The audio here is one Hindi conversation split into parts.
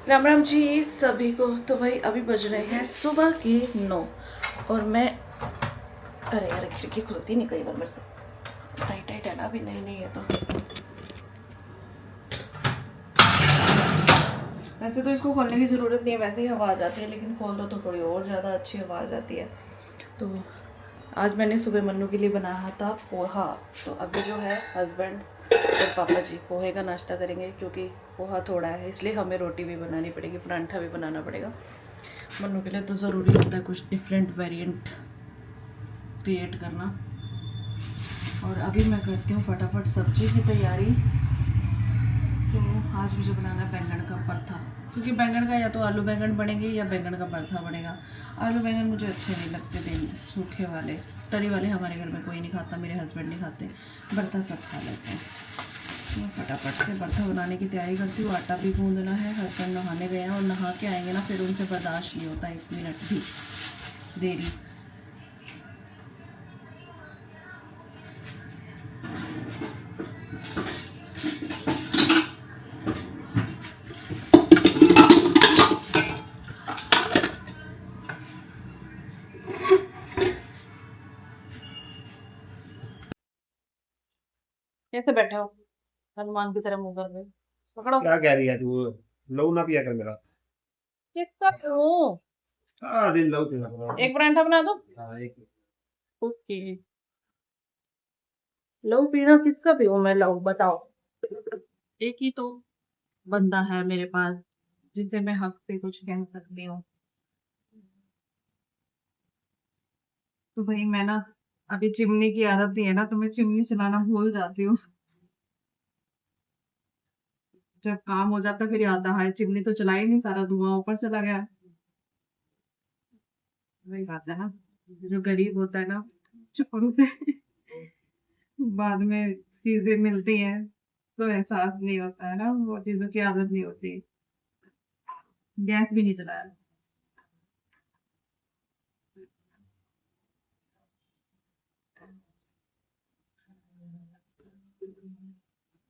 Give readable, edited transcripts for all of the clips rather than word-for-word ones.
राम राम जी सभी को। तो भाई अभी बज रहे हैं सुबह के 9 और मैं अरे यार खिड़की खुलती नहीं कई बार मेरे से, टाइट टाइट है ना, अभी नहीं नहीं है तो। वैसे तो इसको खोलने की ज़रूरत नहीं है, वैसे ही हवा आ जाती है, लेकिन खोल दो तो थोड़ी और ज़्यादा अच्छी हवा आ जाती है। तो आज मैंने सुबह मन्नू के लिए बनाया था पोहा। तो अभी जो है हस्बैंड और पापा जी पोहे का नाश्ता करेंगे, क्योंकि पोहा थोड़ा है इसलिए हमें रोटी भी बनानी पड़ेगी, परांठा भी बनाना पड़ेगा। मन्नू के लिए तो ज़रूरी होता है कुछ डिफरेंट वेरिएंट क्रिएट करना। और अभी मैं करती हूँ फटाफट सब्जी की तैयारी। तो आज मुझे बनाना है बैंगन का भरता, क्योंकि बैंगन का या तो आलू बैंगन बनेंगे या बैंगन का भरता बनेगा। आलू बैंगन मुझे अच्छे नहीं लगते, दिन सूखे वाले तरी वाले हमारे घर में कोई नहीं खाता, मेरे हस्बैंड नहीं खाते, भरता सब खा लेते हैं। तो मैं फटाफट से भरता बनाने की तैयारी करती हूँ। आटा भी गूंदना है, हस्बैंड नहाने गए हैं और नहा के आएंगे ना, फिर उनसे बर्दाश्त नहीं होता 1 मिनट भी देरी। कैसे बैठे हो हनुमान की तरह मुंह कर रहे हो? पकड़ो। क्या कह रही है तू? लहू ना पिया कर मेरा। किसका पीऊं? हाँ दिन लहू पीना पड़ा। एक परांठा बना दो। हाँ एक ओके। लहू पीना किसका पीऊं मैं? लहू बताओ। एक ही तो बंदा है मेरे पास जिसे मैं हक से कुछ कह सकती हूँ। तो भाई मैं ना, अभी चिमनी की आदत नहीं है ना, तो मैं चिमनी चलाना भूल जाती हूँ। जब काम हो जाता फिर याद आता है चिमनी तो चलाई नहीं, सारा धुआं ऊपर चला गया। वही बात है ना, जो गरीब होता है ना, शुरू से बाद में चीजें मिलती हैं तो एहसास नहीं होता है ना, वो चीजों की आदत नहीं होती। गैस भी नहीं चलाया।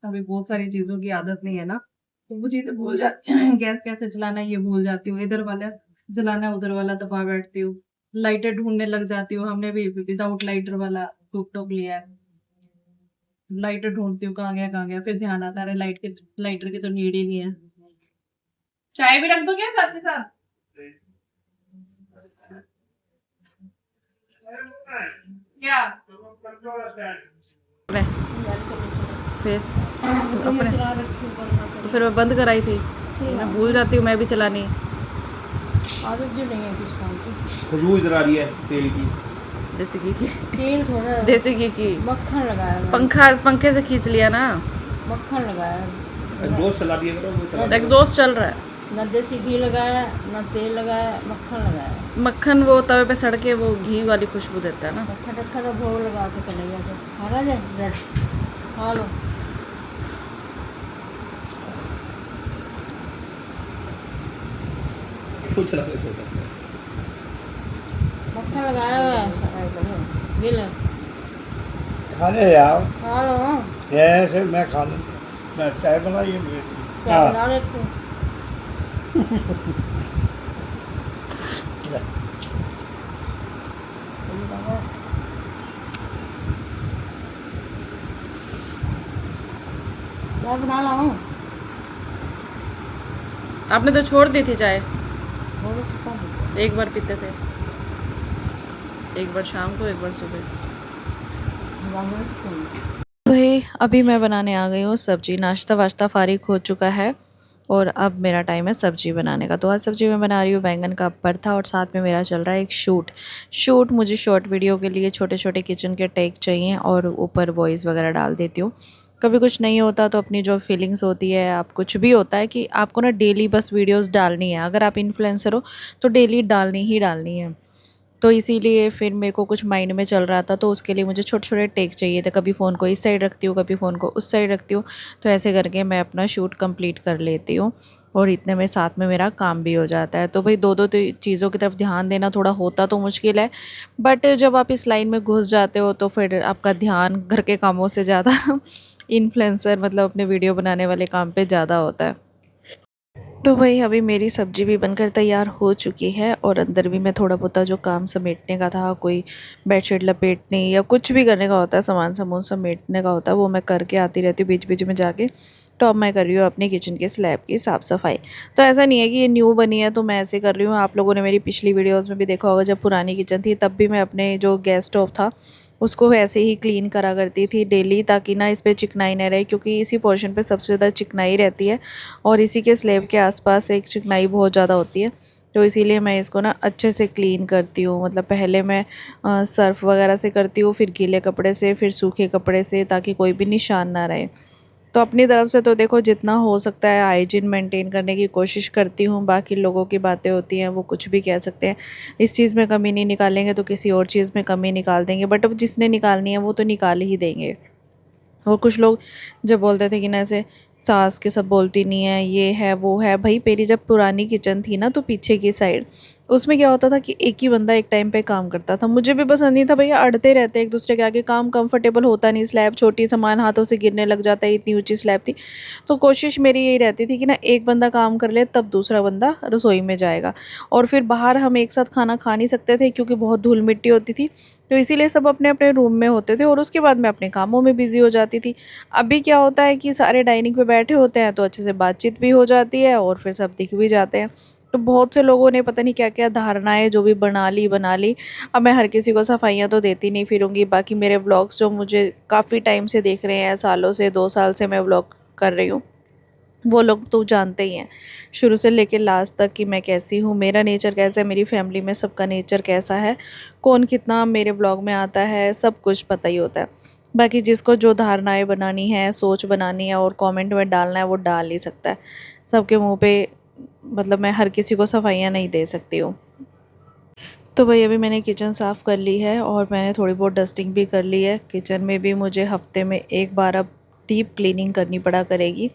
अभी बहुत सारी चीजों की आदत नहीं है ना, तो वो चीजें भूल जाती हैं। गैस कैसे चलाना है ये भूल जाती हूँ, इधर वाला जलाना है उधर वाला दबा बैठती हूँ। लाइटर ढूंढने लग जाती हूँ, हमने भी विदाउट लाइटर वाला कुकटॉप लिया है। लाइटर ढूंढती हूँ कहाँ गया, फिर ध्यान आता है लाइटर की तो नीड ही नहीं है। चाय भी रख दो क्या साथ के साथ? क्या? फिर तो अपने तो फिर मैं बंद कराई थी, मैं भूल जाती हूँ मैं भी चलानी। आदत जो नहीं है कुछ काम की। खुशबू इधर आ रही है तेल की। देसी घी की। तेल थोड़ा देसी घी की। मक्खन लगाया मैंने। पंखे से खींच लिया ना। मक्खन लगाया। एग्जॉस्ट चला दिया करो, वो चला दिया करो। एग्जॉस्ट चल रहा है। न देसी घी लगाया, न तेल लगाया, मक्खन लगाया। मक्खन वो तवे पे सड़ के वो घी वाली खुशबू देता है ना। रखा रखा तो भोग लगा के कन्हैया को खाना जाए ब्रेड खा लो। कुछ चला दे छोटा। मक्खन लगाया हुआ है सगाई करो ये ले खा ले यार। खा लो। ऐसे मैं खा लूँ। मैं चाय बनाई है। क्या बना रहे थे? क्या बना ला हूँ? आपने तो छोड़ दी थी चाय, बोलो कितना भी। एक बार पीते थे, एक बार शाम को एक बार सुबह। भाई अभी मैं बनाने आ गई हूँ सब्जी, नाश्ता वाश्ता फारिग हो चुका है और अब मेरा टाइम है सब्जी बनाने का। तो आज सब्जी में बना रही हूँ बैंगन का भरता और साथ में मेरा चल रहा है एक शूट मुझे शॉर्ट वीडियो के लिए छोटे छोटे किचन के टेक चाहिए और ऊपर वॉइस वगैरह डाल देती हूँ। कभी कुछ नहीं होता तो अपनी जो फीलिंग्स होती है, आप कुछ भी होता है कि आपको ना डेली बस वीडियोस डालनी है, अगर आप इन्फ्लुएंसर हो तो डेली डालनी ही डालनी है। तो इसीलिए फिर मेरे को कुछ माइंड में चल रहा था, तो उसके लिए मुझे छोटे छोटे टेक चाहिए थे। कभी फ़ोन को इस साइड रखती हूँ, कभी फ़ोन को उस साइड रखती हूँ, तो ऐसे करके मैं अपना शूट कंप्लीट कर लेती हूँ और इतने में साथ में मेरा काम भी हो जाता है। तो भाई दो दो चीज़ों की तरफ ध्यान देना थोड़ा होता तो मुश्किल है, बट जब आप इस लाइन में घुस जाते हो तो फिर आपका ध्यान घर के कामों से ज़्यादा इन्फ्लुएंसर मतलब अपने वीडियो बनाने वाले काम पे ज़्यादा होता है। तो भाई अभी मेरी सब्ज़ी भी बनकर तैयार हो चुकी है और अंदर भी मैं थोड़ा बहुत जो काम समेटने का था, कोई बेडशीट लपेटनी या कुछ भी करने का होता है, सामान सामून समेटने का होता है, वो मैं करके आती रहती हूँ बीच बीच में जाके। तो अब मैं कर रही हूँ अपनी किचन के स्लैब की साफ़ सफाई। तो ऐसा नहीं है कि ये न्यू बनी है तो मैं ऐसे कर रही हूँ, आप लोगों ने मेरी पिछली वीडियोज़ में भी देखा होगा, जब पुरानी किचन थी तब भी मैं अपने जो गैस स्टोव था उसको ऐसे ही क्लीन करा करती थी डेली, ताकि ना इस पर चिकनाई न रहे, क्योंकि इसी पोर्शन पे सबसे ज़्यादा चिकनाई रहती है और इसी के स्लैब के आसपास एक चिकनाई बहुत ज़्यादा होती है। तो इसीलिए मैं इसको ना अच्छे से क्लीन करती हूँ, मतलब पहले मैं सर्फ़ वगैरह से करती हूँ, फिर गीले कपड़े से, फिर सूखे कपड़े से, ताकि कोई भी निशान ना रहे। तो अपनी तरफ से तो देखो जितना हो सकता है हाइजीन मेंटेन करने की कोशिश करती हूँ। बाकी लोगों की बातें होती हैं, वो कुछ भी कह सकते हैं, इस चीज़ में कमी नहीं निकालेंगे तो किसी और चीज़ में कमी निकाल देंगे, बट अब जिसने निकालनी है वो तो निकाल ही देंगे। और कुछ लोग जब बोलते थे कि ना ऐसे सास के सब बोलती नहीं है, ये है वो है, भाई मेरी जब पुरानी किचन थी ना तो पीछे की साइड, उसमें क्या होता था कि एक ही बंदा एक टाइम पे काम करता था, मुझे भी पसंद नहीं था भैया, अड़ते रहते एक दूसरे के आगे, काम कंफर्टेबल होता नहीं, स्लैब छोटी, सामान हाथों से गिरने लग जाता है, इतनी ऊंची स्लैब थी। तो कोशिश मेरी यही रहती थी कि ना एक बंदा काम कर ले तब दूसरा बंदा रसोई में जाएगा, और फिर बाहर हम एक साथ खाना खा नहीं सकते थे क्योंकि बहुत धूल मिट्टी होती थी, तो इसीलिए सब अपने अपने रूम में होते थे और उसके बाद मैं अपने कामों में बिज़ी हो जाती थी। अभी क्या होता है कि सारे डाइनिंग पे बैठे होते हैं तो अच्छे से बातचीत भी हो जाती है और फिर सब दिख भी जाते हैं। तो बहुत से लोगों ने पता नहीं क्या-क्या धारणाएँ जो भी बना ली। अब मैं हर किसी को सफाइयाँ तो देती नहीं फिरूँगी। बाकी मेरे व्लॉग्स जो मुझे काफ़ी टाइम से देख रहे हैं, सालों से, 2 साल से मैं व्लॉग कर रही हूँ, वो लोग तो जानते ही हैं शुरू से लेके लास्ट तक कि मैं कैसी हूँ, मेरा नेचर कैसा है, मेरी फैमिली में सबका नेचर कैसा है, कौन कितना मेरे ब्लॉग में आता है, सब कुछ पता ही होता है। बाकी जिसको जो धारणाएं बनानी है, सोच बनानी है और कमेंट में डालना है वो डाल ही सकता है। सबके मुंह पे मतलब मैं हर किसी को सफाइयाँ नहीं दे सकती हूँ। तो भाई अभी मैंने किचन साफ़ कर ली है और मैंने थोड़ी बहुत डस्टिंग भी कर ली है। किचन में भी मुझे हफ्ते में एक बार अब डीप क्लीनिंग करनी पड़ा करेगी,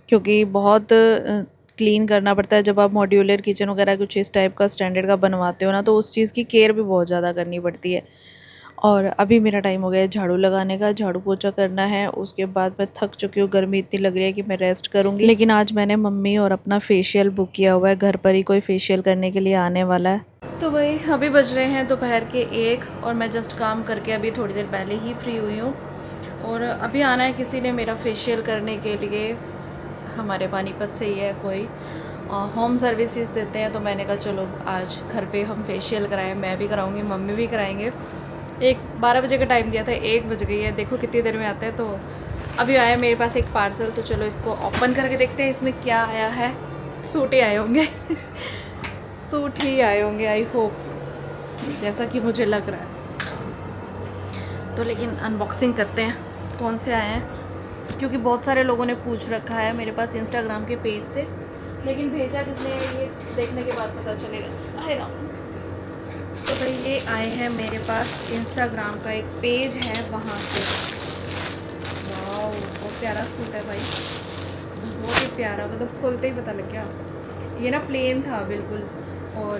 क्योंकि बहुत क्लीन करना पड़ता है। जब आप मॉड्यूलर किचन वगैरह कुछ इस टाइप का स्टैंडर्ड का बनवाते हो ना, तो उस चीज़ की केयर भी बहुत ज़्यादा करनी पड़ती है। और अभी मेरा टाइम हो गया है झाड़ू लगाने का, झाड़ू पोछा करना है, उसके बाद मैं थक चुकी हूँ, गर्मी इतनी लग रही है कि मैं रेस्ट करूँगी। लेकिन आज मैंने मम्मी और अपना फेशियल बुक किया हुआ है, घर पर ही कोई फेशियल करने के लिए आने वाला है। तो भाई अभी बज रहे हैं दोपहर के 1 और मैं जस्ट काम करके अभी थोड़ी देर पहले ही फ्री हुई हूँ। और अभी आना है किसी ने मेरा फेशियल करने के लिए, हमारे पानीपत से ही है कोई, होम सर्विसेज देते हैं, तो मैंने कहा चलो आज घर पे हम फेशियल कराएं, मैं भी कराऊंगी, मम्मी भी कराएंगे। 12 बजे का टाइम दिया था, 1 बज गई है, देखो कितनी देर में आता है। तो अभी आया मेरे पास एक पार्सल, तो चलो इसको ओपन करके देखते हैं इसमें क्या आया है। सूट ही आए होंगे सूट ही आए होंगे आई होप, जैसा कि मुझे लग रहा है। तो लेकिन अनबॉक्सिंग करते हैं कौन से आए हैं, क्योंकि बहुत सारे लोगों ने पूछ रखा है मेरे पास इंस्टाग्राम के पेज से, लेकिन भेजा किसने ये देखने के बाद पता चलेगा। है ना, तो भाई ये आए हैं मेरे पास इंस्टाग्राम का एक पेज है वहाँ से। वाओ बहुत प्यारा सूट है भाई, बहुत ही प्यारा, मतलब खोलते ही पता लग गया। ये ना प्लेन था बिल्कुल, और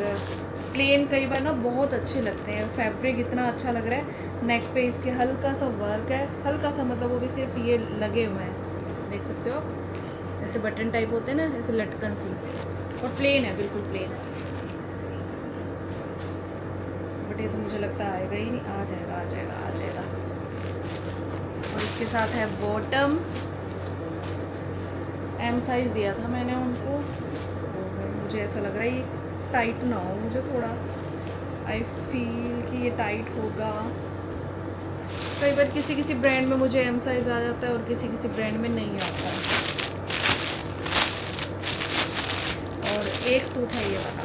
प्लेन कई बार ना बहुत अच्छे लगते हैं, फैब्रिक इतना अच्छा लग रहा है। नेक पे इसके हल्का सा वर्क है, हल्का सा मतलब वो भी सिर्फ ये लगे हुए हैं, देख सकते हो, ऐसे बटन टाइप होते हैं ना, ऐसे लटकन सी, और प्लेन है, बिल्कुल प्लेन। बट ये तो मुझे लगता है आएगा ही नहीं, आ जाएगा आ जाएगा आ जाएगा। और इसके साथ है बॉटम, एम साइज़ दिया था मैंने उनको, मुझे ऐसा लग रहा है ये टाइट ना हो, मुझे थोड़ा आई फील कि ये टाइट होगा। कई बार किसी किसी ब्रांड में मुझे एम साइज़ आ जाता है और किसी किसी ब्रांड में नहीं आता है। और एक सूट है ये वाला,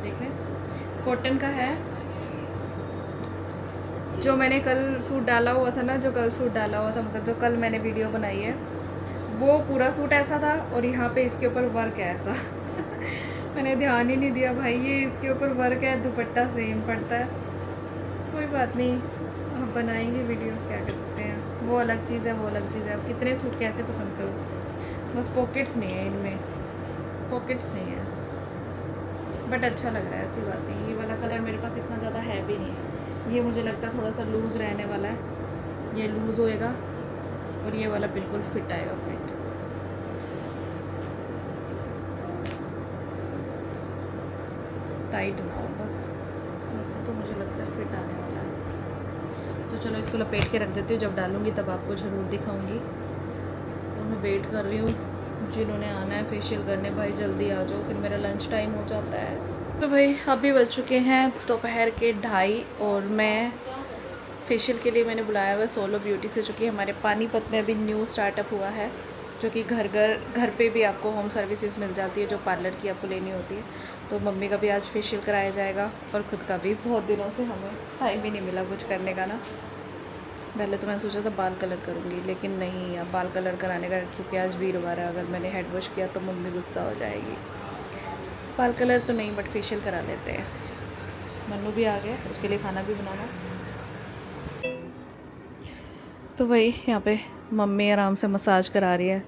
देखें कॉटन का है। जो मैंने कल सूट डाला हुआ था ना, जो कल सूट डाला हुआ था, मतलब जो कल मैंने वीडियो बनाई है, वो पूरा सूट ऐसा था और यहाँ पे इसके ऊपर वर्क है ऐसा मैंने ध्यान ही नहीं दिया भाई, ये इसके ऊपर वर्क है, दुपट्टा सेम पड़ता है। कोई बात नहीं, अब बनाएंगे वीडियो, क्या कर सकते हैं, वो अलग चीज़ है, वो अलग चीज़ है। अब कितने सूट कैसे पसंद करूँ, बस पॉकेट्स नहीं है इनमें, पॉकेट्स नहीं है, बट अच्छा लग रहा है, ऐसी बात नहीं। ये वाला कलर मेरे पास इतना ज़्यादा है भी नहीं है, ये मुझे लगता है थोड़ा सा लूज़ रहने वाला है, ये लूज़ होएगा और ये वाला बिल्कुल फिट आएगा, फिट। टाइट ना हो बस, वैसे तो मुझे लगता है फिट आने वाला है। तो चलो इसको लपेट के रख देती हूँ, जब डालूँगी तब आपको ज़रूर दिखाऊँगी। और मैं वेट कर रही हूँ जिन्होंने आना है फेशियल करने, भाई जल्दी आ जाओ, फिर मेरा लंच टाइम हो जाता है। तो भाई अभी बज चुके हैं दोपहर के 2:30 और मैं फेशियल के लिए मैंने बुलाया हुआ है सोलो ब्यूटी से, जो कि हमारे पानीपत में अभी न्यू स्टार्टअप हुआ है, जो कि घर पे भी आपको होम सर्विसेज मिल जाती है, जो पार्लर की आपको लेनी होती है। तो मम्मी का भी आज फेशियल कराया जाएगा और ख़ुद का भी। बहुत दिनों से हमें टाइम ही नहीं मिला कुछ करने का ना। पहले तो मैंने सोचा था बाल कलर करूँगी, लेकिन नहीं, अब बाल कलर कराने का, क्योंकि आज वीरवार है, अगर मैंने हेड वॉश किया तो मम्मी गुस्सा हो जाएगी। बाल कलर तो नहीं, बट फेशियल करा लेते हैं। मन्नू भी आ गया, उसके लिए खाना भी बनाना। तो वही यहाँ पे मम्मी आराम से मसाज करा रही है,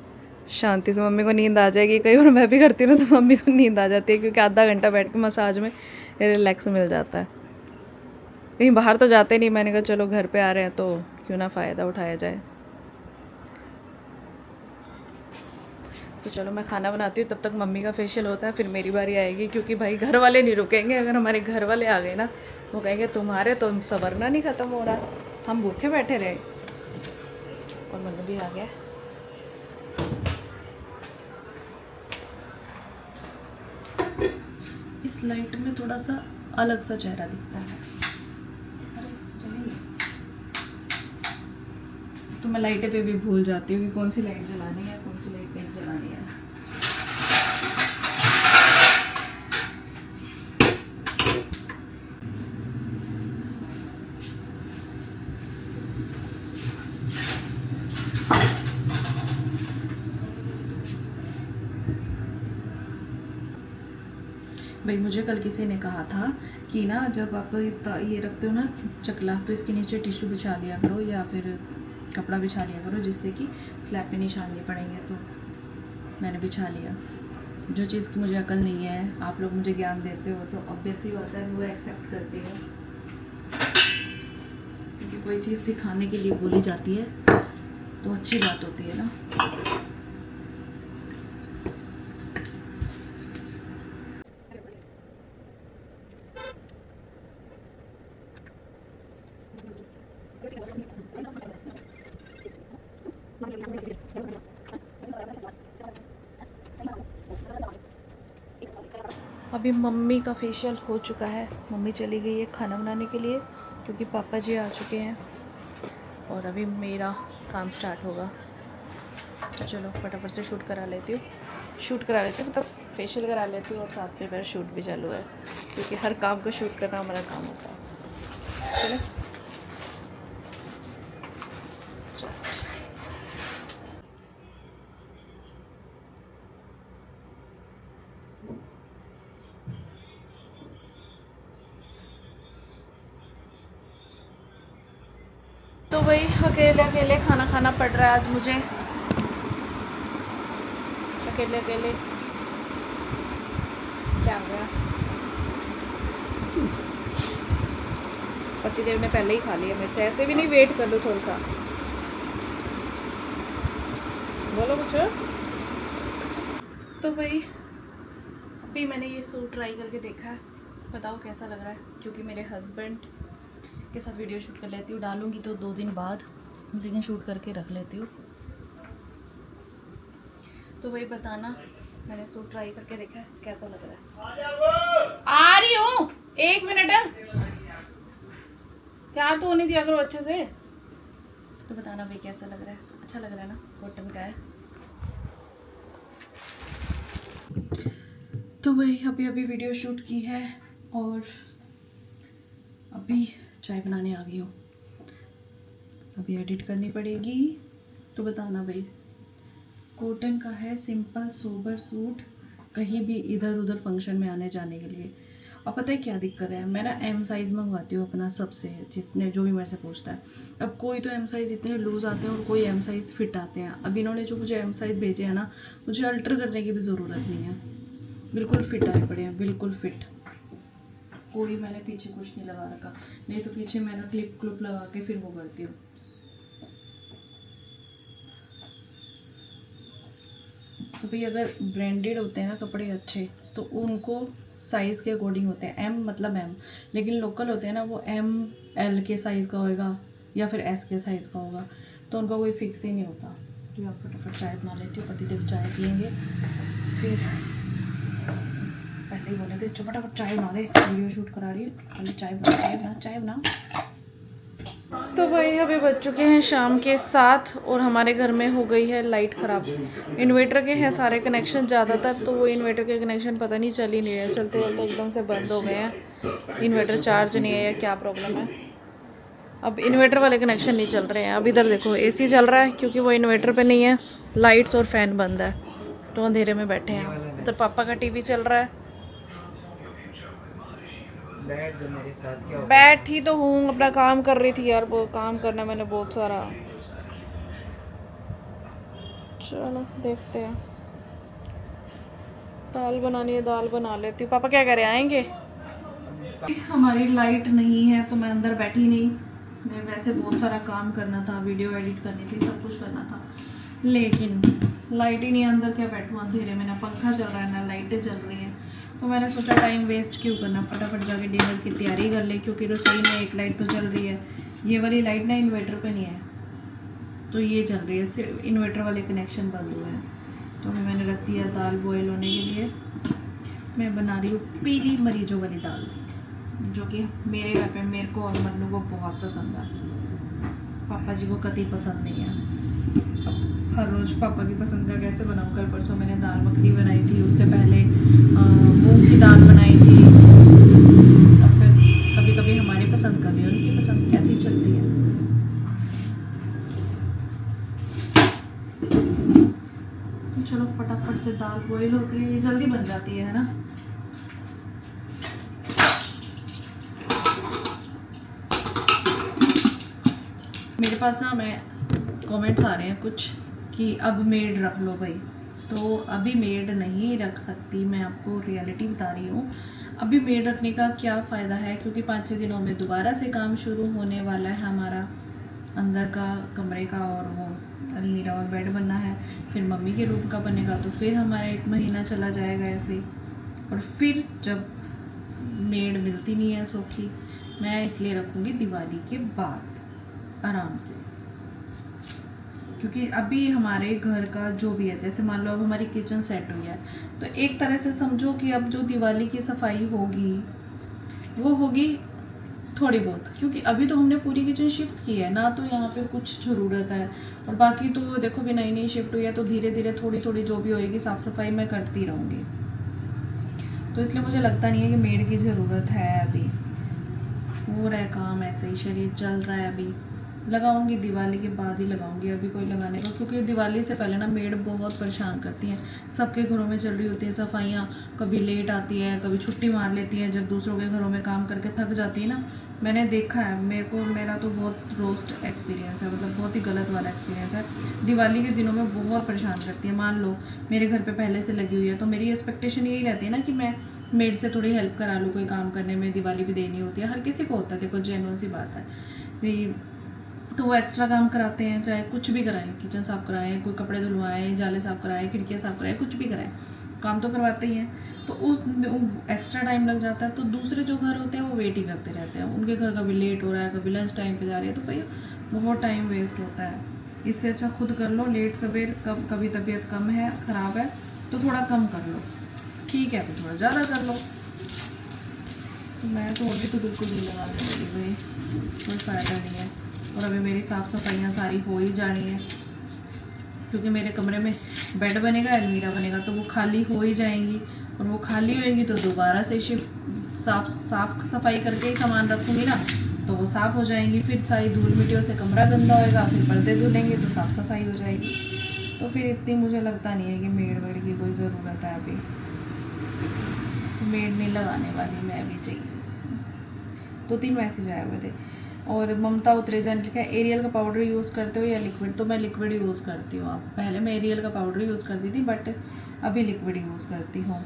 शांति से। मम्मी को नींद आ जाएगी, कई बार मैं भी करती हूँ ना तो मम्मी को नींद आ जाती है, क्योंकि आधा घंटा बैठ के मसाज में रिलैक्स मिल जाता है। कहीं बाहर तो जाते नहीं, मैंने कहा चलो घर पे आ रहे हैं तो क्यों ना फ़ायदा उठाया जाए। तो चलो मैं खाना बनाती हूँ, तब तक मम्मी का फेशियल होता है, फिर मेरी बारी आएगी, क्योंकि भाई घर वाले नहीं रुकेंगे। अगर हमारे घर वाले आ गए ना, वो कहेंगे तुम्हारे तो सवरना नहीं ख़त्म हो रहा, हम भूखे बैठे रहे। और मन्नू भी आ गया। इस लाइट में थोड़ा सा अलग सा चेहरा दिखता है। अरे चलेंगे तो मैं लाइटें पे भी भूल जाती हूँ कि कौन सी लाइट जलानी है, कौन सी लाइट नहीं जलानी है। भाई मुझे कल किसी ने कहा था कि ना, जब आप ये रखते हो ना चकला, तो इसके नीचे टिश्यू बिछा लिया करो या फिर कपड़ा बिछा लिया करो, जिससे कि स्लैब पे निशान नहीं पड़ेंगे। तो मैंने बिछा लिया। जो चीज़ की मुझे अकल नहीं है, आप लोग मुझे ज्ञान देते हो, तो ऑब्वियस ही होता है वो एक्सेप्ट करती है, क्योंकि कोई चीज़ सिखाने के लिए बोली जाती है तो अच्छी बात होती है ना। अभी मम्मी का फेशियल हो चुका है, मम्मी चली गई है खाना बनाने के लिए, क्योंकि पापा जी आ चुके हैं, और अभी मेरा काम स्टार्ट होगा। तो चलो फटाफट से शूट करा लेती हूँ, मतलब फेशियल करा लेती हूँ, और साथ में मेरा शूट भी चालू है, क्योंकि हर काम को शूट करना हमारा काम होता है। चलो तो वही अकेले अकेले खाना खाना पड़ रहा है आज मुझे, अकेले अकेले। क्या हो गया? पतिदेव ने पहले ही खा लिया मेरे से, ऐसे भी नहीं वेट कर लो थोड़ा सा। बोलो कुछ। तो भाई अभी मैंने ये सूट ट्राई करके देखा है, बताओ कैसा लग रहा है, क्योंकि मेरे हस्बैंड के साथ वीडियो शूट कर लेती हूँ, डालूँगी तो 2 दिन बाद, लेकिन शूट करके रख लेती हूँ। तो वही बताना, मैंने सूट ट्राई करके देखा है कैसा लग रहा है। आ रही हूँ, 1 मिनट है, तैयार तो होने दिया करो अच्छे से। तो बताना भाई कैसा लग रहा है, अच्छा लग रहा है ना, कॉटन का है। तो वही अभी वीडियो शूट की है, और अभी चाय बनाने आ गई हूँ, अभी एडिट करनी पड़ेगी। तो बताना भाई, कॉटन का है, सिंपल सोबर सूट, कहीं भी इधर उधर फंक्शन में आने जाने के लिए। और पता है क्या दिक्कत है, मैं ना एम साइज़ मंगवाती हूँ अपना सबसे, जिसने जो भी मेरे से पूछता है। अब कोई तो एम साइज़ इतने लूज़ आते हैं और कोई एम साइज़ फिट आते हैं। अब इन्होंने जो मुझे एम साइज़ भेजे हैं ना, मुझे अल्टर करने की भी ज़रूरत नहीं है, बिल्कुल फिट आए पड़े हैं, बिल्कुल फिट। कोई मैंने पीछे कुछ नहीं लगा रखा, नहीं तो पीछे मैं ना क्लिप क्लिप लगा के फिर वो करती हूँ। तो भाई अगर ब्रांडेड होते हैं ना कपड़े अच्छे तो उनको साइज़ के अकॉर्डिंग होते हैं, एम मतलब एम, लेकिन लोकल होते हैं ना वो एम एल के साइज़ का होएगा या फिर एस के साइज़ का होगा, तो उनका कोई फिक्स ही नहीं होता। तो आप फटाफट चाय बना लेती हूँ, पतिदेव चाय पियेंगे, फिर पहले ही बोले थे फटाफट चाय बना दे, वीडियो शूट करा रही है, पहले चाय बना। तो भाई अभी बज चुके हैं शाम के 7 और हमारे घर में हो गई है लाइट ख़राब। इन्वर्टर के हैं सारे कनेक्शन ज़्यादातर, तो वो इन्वर्टर के कनेक्शन पता नहीं चल ही नहीं रहे, चलते चलते एकदम से बंद हो गए हैं। इन्वर्टर चार्ज नहीं है या क्या प्रॉब्लम है, अब इन्वर्टर वाले कनेक्शन नहीं चल रहे हैं। अब इधर देखो एसी चल रहा है क्योंकि वो इन्वर्टर पे नहीं है, लाइट्स और फैन बंद है, तो अंधेरे में बैठे हैं। उधर पापा का टीवी चल रहा है। बैठ जो मेरे साथ क्या बैठी तो हूँ, अपना काम कर रही थी यार, वो काम करना मैंने बहुत सारा। चलो देखते हैं, दाल बनानी है, दाल बना लेती हूँ। पापा क्या करे, आएंगे? हमारी लाइट नहीं है तो मैं अंदर बैठी नहीं, मैं वैसे बहुत सारा काम करना था, वीडियो एडिट करनी थी, सब कुछ करना था, लेकिन लाइट ही नहीं है, अंदर क्या बैठूँ अंधेरे में, ना पंखा चल रहा है ना लाइटें चल रही हैं। तो मैंने सोचा टाइम वेस्ट क्यों करना, फटाफट जाके डिनर की तैयारी कर ले, क्योंकि रसोई में एक लाइट तो चल रही है, ये वाली लाइट ना इन्वर्टर पे नहीं है, तो ये चल रही है, सिर्फ इन्वर्टर वाले कनेक्शन बंद हुए हैं। तो अभी मैंने रख दिया दाल बॉयल होने के लिए। मैं बना रही हूँ पीली मरीजों वाली दाल, जो कि मेरे घर पे मेरे को और मन्नू को बहुत पसंद है, पापा जी को कतई पसंद नहीं है। अब हर रोज़ पापा की पसंद का कैसे बनाऊँ? कल परसों मैंने दाल मखनी बनाई थी, उससे पहले मूंग की दाल बनाई थी, अब फिर कभी कभी हमारी पसंद कभी उनकी पसंद, कैसी चलती है। तो चलो फटाफट से दाल बॉईल होती है, ये जल्दी बन जाती है ना। मेरे पास ना मैं कमेंट्स आ रहे हैं कुछ कि अब मेड रख लो भाई, तो अभी मेड नहीं रख सकती, मैं आपको रियलिटी बता रही हूँ। अभी मेड रखने का क्या फ़ायदा है, क्योंकि 5-6 दिनों में दोबारा से काम शुरू होने वाला है हमारा, अंदर का कमरे का और वो अलमीरा और बेड बनना है, फिर मम्मी के रूम का बनेगा, तो फिर हमारा 1 महीना चला जाएगा ऐसे। और फिर जब मेड मिलती नहीं है सौखी, मैं इसलिए रखूँगी दिवाली के बाद आराम से, क्योंकि अभी हमारे घर का जो भी है, जैसे मान लो अब हमारी किचन सेट हुई है, तो एक तरह से समझो कि अब जो दिवाली की सफाई होगी वो होगी थोड़ी बहुत, क्योंकि अभी तो हमने पूरी किचन शिफ्ट की है ना, तो यहाँ पे कुछ ज़रूरत है, और बाकी तो देखो भी नई शिफ्ट हुई है, तो धीरे धीरे थोड़ी थोड़ी जो भी होएगी साफ़ सफाई मैं करती रहूँगी। तो इसलिए मुझे लगता नहीं है कि मेड की ज़रूरत है। अभी हो रहा है काम ऐसे ही, शरीर चल रहा है, अभी लगाऊंगी दिवाली के बाद ही लगाऊंगी, अभी कोई लगाने का, क्योंकि दिवाली से पहले ना मेड बहुत परेशान करती हैं। सबके घरों में चल रही होती है सफाइयाँ, कभी लेट आती है, कभी छुट्टी मार लेती है, जब दूसरों के घरों में काम करके थक जाती है ना। मैंने देखा है, मेरा तो बहुत रोस्ट एक्सपीरियंस है, मतलब बहुत ही गलत वाला एक्सपीरियंस है। दिवाली के दिनों में बहुत परेशान करती है। मान लो मेरे घर पर पहले से लगी हुई है, तो मेरी एक्सपेक्टेशन यही रहती है ना कि मैं मेड से थोड़ी हेल्प करा लूँ कोई काम करने में, दिवाली भी देनी होती है, हर किसी को होता है, देखो जेन्युइन सी बात है। तो वो एक्स्ट्रा काम कराते हैं, चाहे कुछ भी कराएं, किचन साफ़ कराएं, कोई कपड़े धुलवाएं, जाले साफ़ कराएं, खिड़कियाँ साफ़ कराएं, कुछ भी कराएं, काम तो करवाते ही हैं। तो उस एक्स्ट्रा टाइम लग जाता है, तो दूसरे जो घर होते हैं वो वेट ही करते रहते हैं, उनके घर कभी लेट हो रहा है, कभी लंच टाइम पे जा रही है, तो भैया बहुत टाइम वेस्ट होता है। इससे अच्छा खुद कर लो, लेट सवेर, कभी तबीयत कम है, ख़राब है तो थोड़ा कम कर लो, ठीक है तो थोड़ा ज़्यादा कर लो। तो मैं तो अभी तो बिल्कुल नहीं लगाने वाली भाई, कोई फ़ायदा नहीं है। और अभी मेरी साफ़ सफाइयाँ सारी हो ही जानी है, क्योंकि मेरे कमरे में बेड बनेगा, अलमीरा बनेगा, तो वो खाली हो ही जाएंगी, और वो खाली होएंगी तो दोबारा से साफ़ सफाई करके ही सामान रखूँगी ना, तो वो साफ़ हो जाएंगी, फिर सारी धूल मिट्टियों से कमरा गंदा होएगा, फिर पर्दे धुलेंगे तो साफ़ सफाई हो जाएगी। तो फिर इतनी मुझे लगता नहीं है कि मेड वेड की कोई ज़रूरत है अभी, तो मेड नहीं लगाने वाली मैं अभी। चाहिए 2-3 मैसेज आए हुए थे। और ममता उतरेजा ने लिखा है एरियल का पाउडर यूज़ करते हो या लिक्विड? तो मैं लिक्विड यूज़ करती हूँ। आप पहले मैं एरियल का पाउडर यूज़ करती थी, बट अभी लिक्विड यूज़ करती हूँ।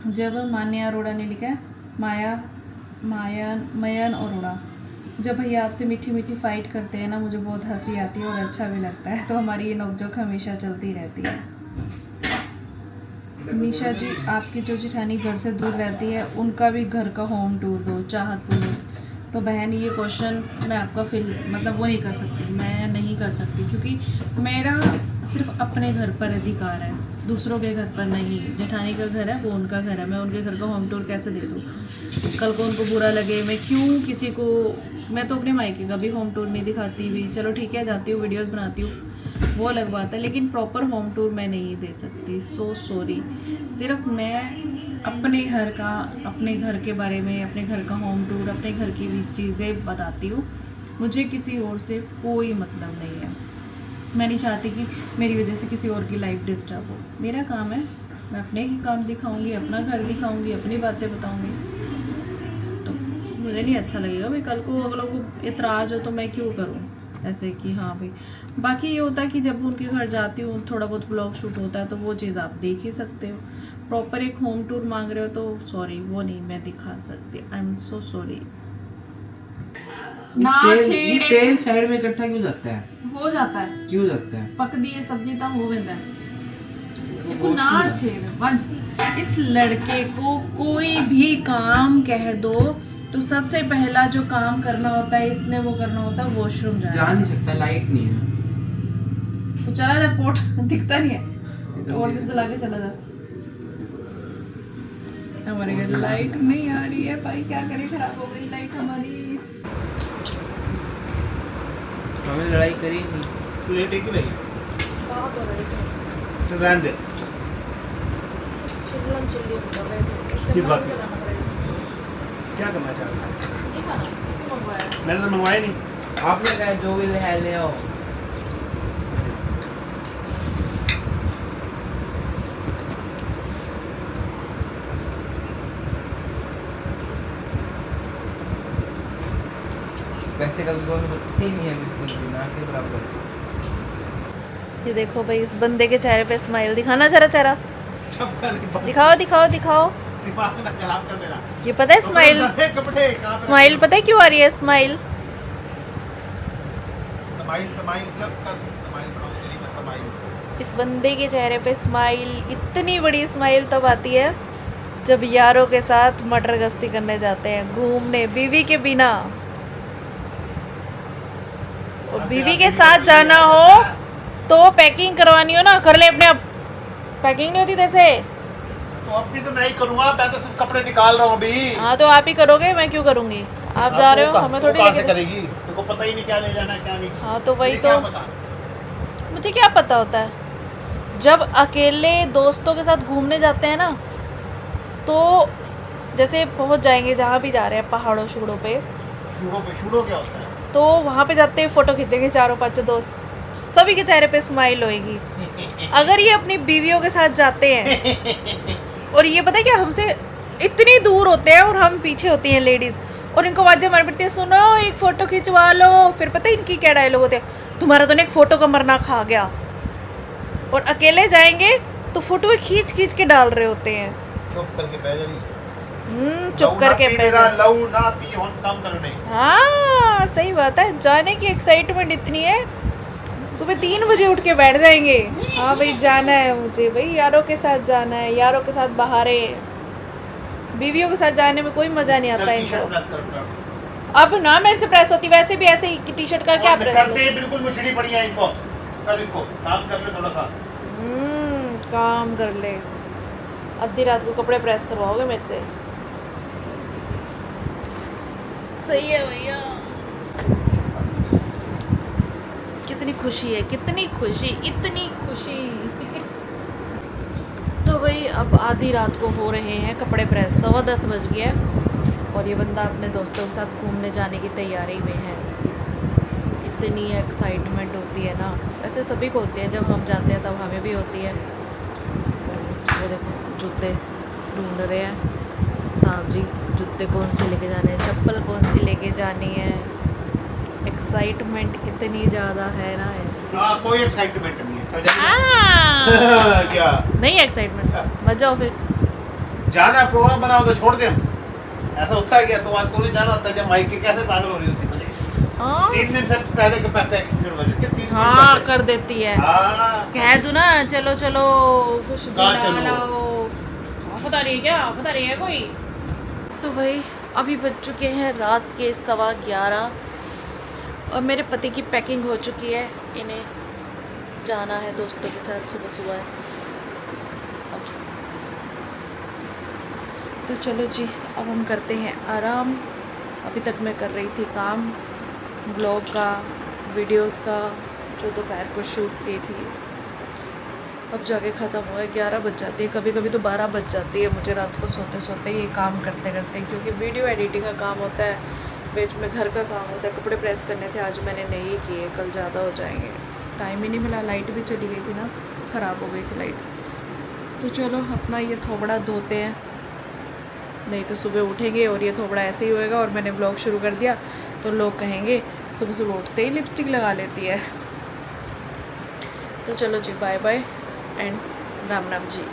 जब मान्या अरोड़ा ने लिखा है मयन और उड़ा। जब भैया आपसे मीठी मीठी फाइट करते हैं ना, मुझे बहुत हंसी आती है और अच्छा भी लगता है। तो हमारी ये नोकझोंक हमेशा चलती रहती है। निशा जी, आपकी जो जेठानी घर से दूर रहती है उनका भी घर का होम टूर दो, चाहत पूरी। तो बहन, ये क्वेश्चन मैं आपका मतलब वो नहीं कर सकती, मैं नहीं कर सकती, क्योंकि मेरा सिर्फ अपने घर पर अधिकार है, दूसरों के घर पर नहीं। जेठानी का घर है, वो उनका घर है, मैं उनके घर का होम टूर कैसे दे दूँ? कल को उनको बुरा लगे, मैं क्यों किसी को। मैं तो अपने मायके का भी होम टूर नहीं दिखाती भी, चलो ठीक है जाती हूँ वीडियोस बनाती हूँ, वो अलग बात है, लेकिन प्रॉपर होम टूर मैं नहीं दे सकती। So sorry. सिर्फ मैं अपने घर का, अपने घर के बारे में, अपने घर का होम टूर, अपने घर की भी चीज़ें बताती हूँ। मुझे किसी और से कोई मतलब नहीं है। मैं नहीं चाहती कि मेरी वजह से किसी और की लाइफ डिस्टर्ब हो। मेरा काम है, मैं अपने ही काम दिखाऊंगी, अपना घर दिखाऊंगी, अपनी बातें बताऊंगी। तो मुझे नहीं अच्छा लगेगा भाई, कल को अगलों को इतराज हो तो मैं क्यों करूँ ऐसे कि हाँ भाई। बाकी ये होता है कि जब उनके घर जाती हूँ, थोड़ा बहुत ब्लॉग शूट होता है, तो वो चीज़ आप देख ही सकते हो। प्रॉपर एक होम टूर मांग रहे हो तो सॉरी, वो नहीं मैं दिखा सकती। I am so sorry. ना छेड़े, तेल साइड में इकट्ठा क्यों जाता है? हो जाता है, क्यों जाता है? पकदी है सब्जी तो हो वेंदा है। देखो गोश्त ना नहीं छेड़ बंद। इस लड़के को कोई भी काम कह दो तो सबसे पहला जो काम करना होता है, इसने वो करना होता है वॉशरूम जा जाना। नहीं सकता, लाइट नहीं है। तो चला जा, पोर्ट दिखता नहीं है, और से चला के चला जा। हमारे घर लाइट नहीं आ रही है भाई, क्या करें, खराब हो गई लाइट हमारी। हमें लड़ाई करी नहीं। प्लेट एक ही रही बहुत हो रही है, तो रहने दे। चिल्लम चिल्ली होता है। ये बात है। क्या करना चाह रहे हो? नहीं खाना, क्यों मंगवाया? मैंने तो मंगवाया नहीं। आपने कहा जो भी है ले आओ। पैसे का भी कोई पता ही नहीं है, बिल्कुल भी ना के बराबर। ये देखो भाई, इस बंदे के चेहरे पे स्माइल दिखाना जरा चेहरा दिमाग दिखाओ दिखाओ दिखाओ। ना खराब कर मेरा। ये पता है स्माइल, कपड़े कहाँ पे स्माइल पता है क्यों आ रही है? स्माइल तमाइल तमाइल जब तक तमाइल खाओ तेरी में तमाइल। इस बंदे के चेहरे पे स्माइल, इतनी बड़ी स्माइल तब आती है जब यारों के साथ मटर गश्ती करने जाते हैं, घूमने, बीवी के बिना। और बीवी के साथ जाना हो तो पैकिंग करवानी हो ना, कर ले अपने आप। पैकिंग नहीं होती जैसे। तो अब भी तो मैं ही करूँगा, मैं तो सिर्फ कपड़े निकाल रहा हूँ अभी। हाँ तो आप ही करोगे, मैं क्यों करूँगी? आप जा रहे हो, हमें थोड़ी कहाँ से लेके। करेगी? तेरे को पता ही नहीं क्या ले जाना है क्या नहीं। हाँ तो वही मुझे तो, क्या पता? मुझे क्या पता होता है। जब अकेले दोस्तों के साथ घूमने जाते हैं ना, तो जैसे पहुंच जाएंगे जहाँ भी जा रहे हैं, पहाड़ों शुड़ों पे, शूडो क्या होता है? तो वहाँ पे जाते ही फ़ोटो खींचेंगे चारों पांचों दोस्त, सभी के चेहरे पे स्माइल होएगी। अगर ये अपनी बीवियों के साथ जाते हैं, और ये पता है क्या, हमसे इतनी दूर होते हैं और हम पीछे होती हैं लेडीज़, और इनको आवाज़ें मार पड़ती है, सुनो एक फ़ोटो खिंचवा लो। फिर पता है इनकी क्या डायलॉग होते हैं, तुम्हारा तो एक फ़ोटो का मरना खा गया। और अकेले जाएंगे तो फ़ोटो खींच खींच के डाल रहे होते हैं। चुप करके बैठ जा रही। चुप करके मेरा लव ना पी होन काम करने। हाँ सही बात है, जाने की एक्साइटमेंट इतनी है, सुबह 3 बजे उठ के बैठ जाएंगे। हाँ भाई जाना है मुझे, भाई यारों के साथ जाना है, यारों के साथ बहारे। बीवियों के साथ जाने में कोई मजा नहीं आता है इनको। अब ना मेरे से प्रेस होती, वैसे भी ऐसे ही टी शर्ट का क्या प्रेस करते हैं, बिल्कुल मुछड़ी पड़ी है इनको। कर इनको काम कर ले थोड़ा सा। काम कर ले। आधी रात को कपड़े प्रेस करवाओगे मेरे से? सही है भैया। कितनी खुशी है, कितनी खुशी, इतनी खुशी। तो भाई अब आधी रात को हो रहे हैं कपड़े प्रेस, 10:15 बज गया है, और ये बंदा अपने दोस्तों के साथ घूमने जाने की तैयारी में है। इतनी एक्साइटमेंट होती है ना, वैसे सभी को होती है, जब हम जाते हैं तब हमें भी होती है। वो देखो जूते ढूंढ रहे हैं साहब जी, जूते कौन से लेके जाने हैं, चप्पल कौन सी लेके जानी है। एक्साइटमेंट इतनी ज़्यादा है ना। कोई एक्साइटमेंट नहीं है क्या नहीं एक्साइटमेंट, मत जाओ फिर। जाना प्रोग्राम बनाओ तो छोड़ दे हम। ऐसा होता है क्या? तू नहीं जाना होता जब माइक की कैसे पागल हो रही होती मुझे। हाँ 3 दिन से पहले के पैकिंग शुरू कर देती है, 3 दिन हाँ पहले। कर देती है। हाँ कह दो ना चलो चलो कुछ कहाँ दिला चलो? लाओ। बता रही है क्या? बता रही है कोई? तो भाई अभी बज चुके हैं रात के 11:15 और मेरे पति की पैकिंग हो चुकी है। इन्हें जाना है दोस्तों के साथ सुबह सुबह। अब तो चलो जी अब हम करते हैं आराम। अभी तक मैं कर रही थी काम ब्लॉग का, वीडियोस का, जो दोपहर को शूट की थी। अब जाके ख़त्म हुआ है, 11 बज जाती है, कभी कभी तो 12 बज जाती है मुझे रात को सोते सोते ये काम करते करते, क्योंकि वीडियो एडिटिंग का काम होता है, बीच में घर का काम होता है। कपड़े प्रेस करने थे आज मैंने नहीं किए, कल ज़्यादा हो जाएंगे। टाइम ही नहीं मिला, लाइट भी चली गई थी ना, ख़राब हो गई थी लाइट। तो चलो अपना ये थोबड़ा धोते हैं, नहीं तो सुबह उठेंगे और ये थोबड़ा ऐसे ही होएगा और मैंने ब्लॉग शुरू कर दिया तो लोग कहेंगे सुबह सुबह उठते ही लिपस्टिक लगा लेती है। तो चलो जी bye bye and Ram Ram ji.